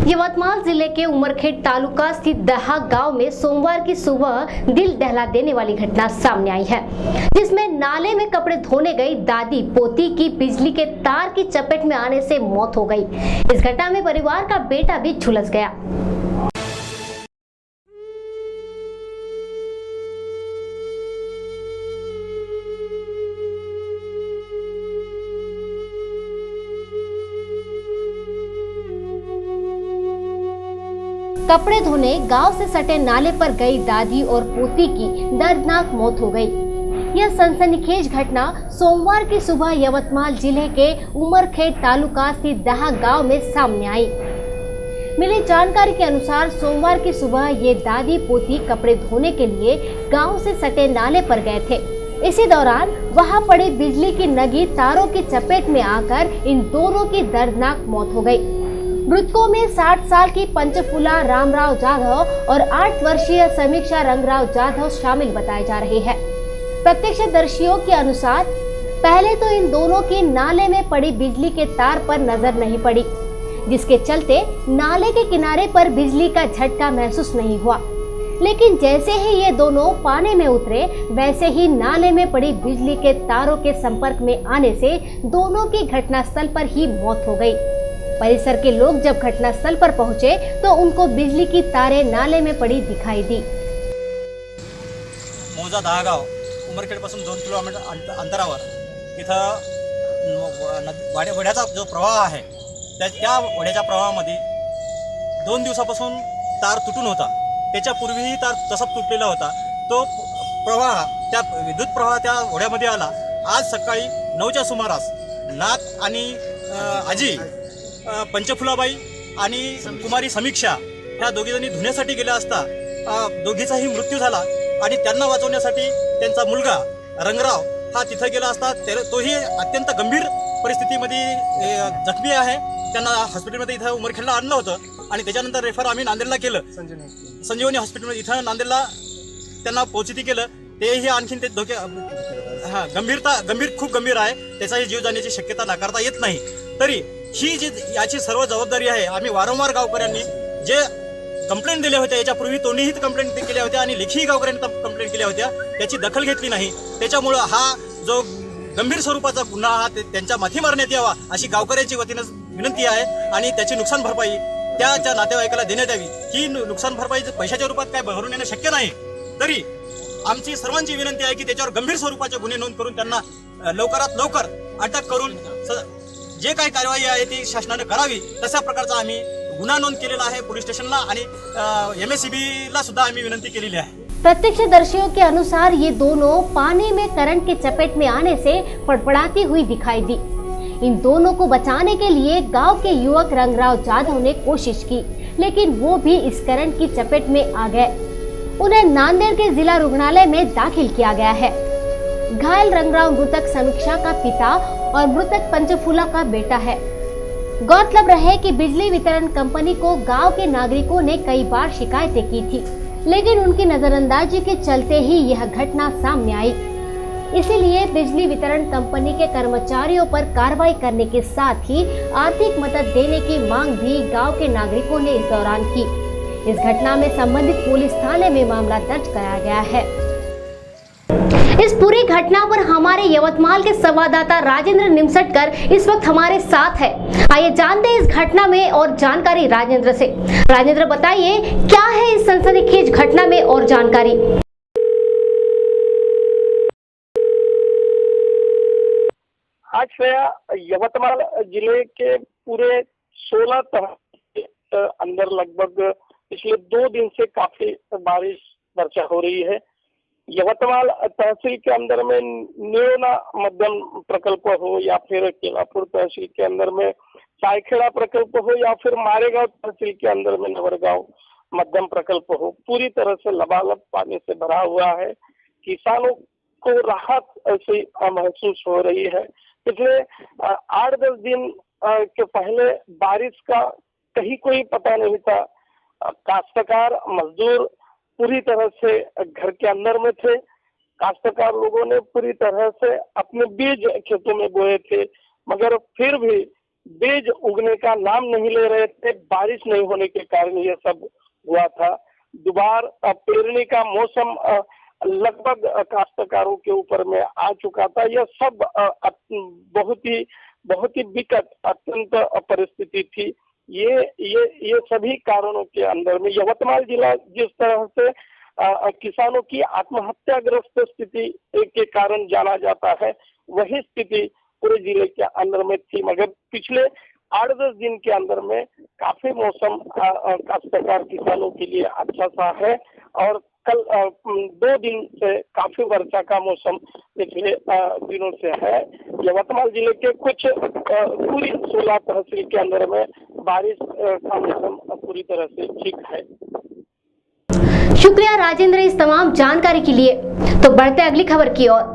यवतमाल जिले के उमरखेड तालुका स्थित दहा गांव में सोमवार की सुबह दिल दहला देने वाली घटना सामने आई है, जिसमें नाले में कपड़े धोने गई दादी पोती की बिजली के तार की चपेट में आने से मौत हो गई। इस घटना में परिवार का बेटा भी झुलस गया। कपड़े धोने गांव से सटे नाले पर गई दादी और पोती की दर्दनाक मौत हो गई। यह सनसनीखेज घटना सोमवार की सुबह यवतमाल जिले के उमरखेड तालुका स्थित दहा गांव में सामने आई। मिली जानकारी के अनुसार सोमवार की सुबह ये दादी पोती कपड़े धोने के लिए गांव से सटे नाले पर गए थे। इसी दौरान वहां पड़ी बिजली की नगी तारों की चपेट में आकर इन दोनों की दर्दनाक मौत हो गई। मृतकों में 60 साल की पंचफूला रामराव जाधव और 8 वर्षीय समीक्षा रंगराव जाधव शामिल बताए जा रहे हैं। प्रत्यक्षदर्शियों के अनुसार पहले तो इन दोनों की नाले में पड़ी बिजली के तार पर नजर नहीं पड़ी, जिसके चलते नाले के किनारे पर बिजली का झटका महसूस नहीं हुआ। लेकिन जैसे ही ये दोनों पानी में उतरे, वैसे ही नाले में पड़ी बिजली के तारों के संपर्क में आने से दोनों की घटनास्थल पर ही मौत हो गई। परिसर के लोग जब घटनास्थल पर पहुंचे तो उनको बिजली की तारें नाले में पड़ी दिखाई दी। मौजा दहागाव उमरखेड पासून 2 किलोमीटर अंतरावर इथं वड्याचा जो प्रवाह आहे त्या वड्याच्या प्रवाहामध्ये 2 दिवसापासून तार तुटून होता। त्याच्यापूर्वीही तार तसाच तुटलेला होता। तो प्रवाह त्या विद्युत प्रवाह त्या वड्यामध्ये आला। आज सकाळी 9च्या सुमारास नाथ आणि आजी पंचफुलाबाई आणि कुमारी समीक्षा ह्या दोघीजणी धुण्यासाठी गेल्या असता दोघीचाही मृत्यू झाला आणि त्यांना वाचवण्यासाठी त्यांचा मुलगा रंगराव हा तिथे गेला असता तोही अत्यंत गंभीर परिस्थितीमध्ये जखमी आहे। त्यांना हॉस्पिटलमध्ये इथं उमरखेडला आणलं होतं आणि त्याच्यानंतर रेफर आम्ही नांदेडला केलं। संजीवनी हॉस्पिटलमध्ये इथं नांदेडला त्यांना पोहोचिती केलं। तेही आणखीन ते गंभीर खूप गंभीर आहे। त्याचाही जीव जाण्याची शक्यता नाकारता येत नाही। तरी ही जी याची सर्व जबाबदारी आहे। आम्ही वारंवार गावकऱ्यांनी जे कंप्लेंट दिल्या होत्या, याच्यापूर्वी तोंडीही कंप्लेंट केल्या होत्या आणि लेखी गावकऱ्यांनी कंप्लेंट केल्या होत्या, त्याची दखल घेतली नाही। त्याच्यामुळे हा जो गंभीर स्वरूपाचा गुन्हा हा त्यांच्या माथी मारण्यात यावा अशी गावकऱ्यांची वतीने विनंती आहे आणि त्याची नुकसान भरपाई त्या नातेवाईकाला देण्यात यावी। ही नुकसान भरपाई पैशाच्या रूपात काय भरून येणं शक्य नाही। तरी आमची सर्वांची विनंती आहे की त्याच्यावर गंभीर स्वरूपाचे गुन्हे नोंद करून त्यांना लवकरात लवकर अटक करून जे काही कारवाई आहे ती शासनाने करावी तशा प्रकारचा आम्ही गुन्हा नोंद केलेला आहे पुलिस स्टेशनला आणि MSCB ला सुद्धा आम्ही विनंती केलेली आहे। प्रत्यक्षदर्शियों के अनुसार ये दोनों पानी में करंट की चपेट में आने से फड़फड़ाती हुई दिखाई दी। इन दोनों को बचाने के लिए गांव के युवक रंगराव जाधव ने कोशिश की, लेकिन वो भी इस करंट की चपेट में आ गए। उन्हें नांदेड़ के जिला रुग्णालय में दाखिल किया गया है। घायल रंगराव मृतक समीक्षा का पिता और मृतक पंचफूला का बेटा है। गौरतलब रहे कि बिजली वितरण कंपनी को गांव के नागरिकों ने कई बार शिकायतें की थी, लेकिन उनकी नजरअंदाजी के चलते ही यह घटना सामने आई। इसीलिए बिजली वितरण कंपनी के कर्मचारियों पर कार्रवाई करने के साथ ही आर्थिक मदद देने की मांग भी गांव के नागरिकों ने इस दौरान की। इस घटना में संबंधित पुलिस थाने में मामला दर्ज कराया गया है। इस पूरी घटना पर हमारे यवतमाल के संवाददाता राजेंद्र निमसटकर इस वक्त हमारे साथ है। आइए जानते हैं इस घटना में और जानकारी राजेंद्र से। राजेंद्र, बताइए क्या है इस सनसनीखेज घटना में और जानकारी। आज से यवतमाल जिले के पूरे 16 तहसील के अंदर लगभग पिछले 2 दिन से काफी बारिश वर्षा हो रही है। यवतमाल तहसील के अंदर में न्यूना मध्यम प्रकल्प हो या फिर केलापुर तहसील के अंदर में सायखेड़ा प्रकल्प हो या फिर मारेगांव तहसील के अंदर में नवरगांव मध्यम प्रकल्प हो, पूरी तरह से लबालब पानी से भरा हुआ है। किसानों को राहत ऐसी महसूस हो रही है। पिछले 8-10 दिन के पहले बारिश का कहीं कोई पता नहीं था। काश्तकार मजदूर पूरी तरह से घर के अंदर में थे। काश्तकार लोगों ने पूरी तरह से अपने बीज खेतों में बोए थे, मगर फिर भी बीज उगने का नाम नहीं ले रहे थे। बारिश नहीं होने के कारण ये सब हुआ था। दोबारा पेरने का मौसम लगभग काश्तकारों के ऊपर में आ चुका था। यह सब बहुत ही विकट अत्यंत परिस्थिति थी। ये सभी कारणों के अंदर में यवतमाल जिला जिस तरह से किसानों की आत्महत्याग्रस्त स्थिति के कारण जाना जाता है, वही स्थिति पूरे जिले के अंदर में थी। मगर पिछले 8-10 दिन के अंदर में काफी मौसम काश्तकार किसानों के लिए अच्छा सा है और कल 2 दिन से काफी वर्षा का मौसम पिछले दिनों से है। यवतमाल जिले के कुछ पूरी 16 तहसील के अंदर में बारिश का मौसम पूरी तरह से ठीक है। शुक्रिया राजेंद्र इस तमाम जानकारी के लिए। तो बढ़ते अगली खबर की ओर।